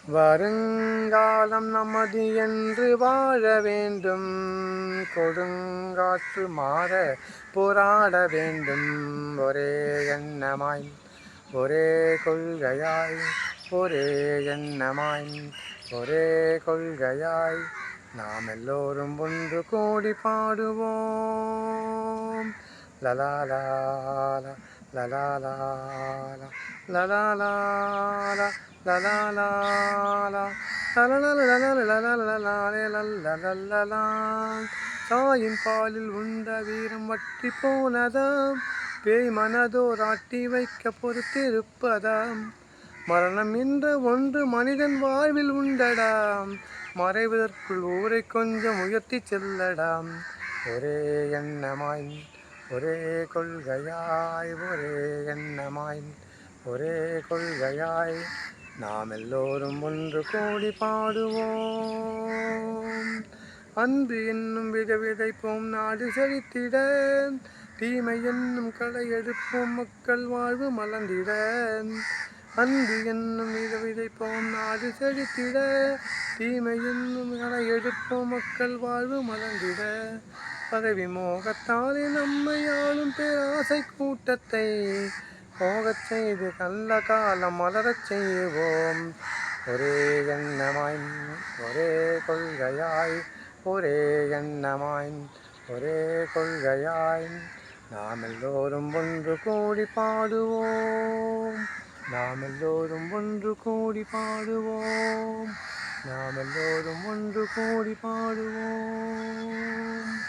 வருங்காலம் நமது என்று வாழ வேண்டும். கொடுங்காற்று மாற போராட வேண்டும். ஒரே எண்ணமாய் ஒரே கொள்கையாய் ஒரே எண்ணமாய் ஒரே கொள்கையாய் நாம் எல்லோரும் ஒன்று கூடி பாடுவோம். லலாலா லலாலா லலாலா தாயின் பாலில் உண்ட வீரம் வற்றி போனதாம். பேய் மனதோர் ஆட்டி வைக்க பொறுத்திருப்பதாம். மரணம் என்ற ஒன்று மனிதன் வாழ்வில் உண்டடாம். மறைவதற்குள் ஊரை கொஞ்சம் உயர்த்தி செல்லடாம். ஒரே எண்ணமாய் ஒரே கொள்கையாய் ஒரே எண்ணமாய் ஒரே கொள்கையாய் நாம் எல்லோரும் ஒன்று கூடி பாடுவோம். அன்பு என்னும் விதைப்போம், நாடு செழித்திட. தீமை என்னும் களை எடுப்போம், மக்கள் வாழ்வு மலர்ந்திட. அன்பு என்னும் விதைப்போம், நாடு செழித்திட. தீமை என்னும் களை எடுப்போம், மக்கள் வாழ்வு மலர்ந்திட. பதவி மோகத்தாலே நம்மை ஆளும் பேராசை கூட்டத்தை போகச் செய்து நல்ல காலம் மலரச் செய்வோம். ஒரே எண்ணமாய் ஒரே கொள்கையாய் ஒரே எண்ணமாய் ஒரே கொள்கையாய் நாம் எல்லோரும் ஒன்று கூடி பாடுவோம். நாம் எல்லோரும் ஒன்று கூடி பாடுவோம். நாம் எல்லோரும் ஒன்று கூடி பாடுவோம்.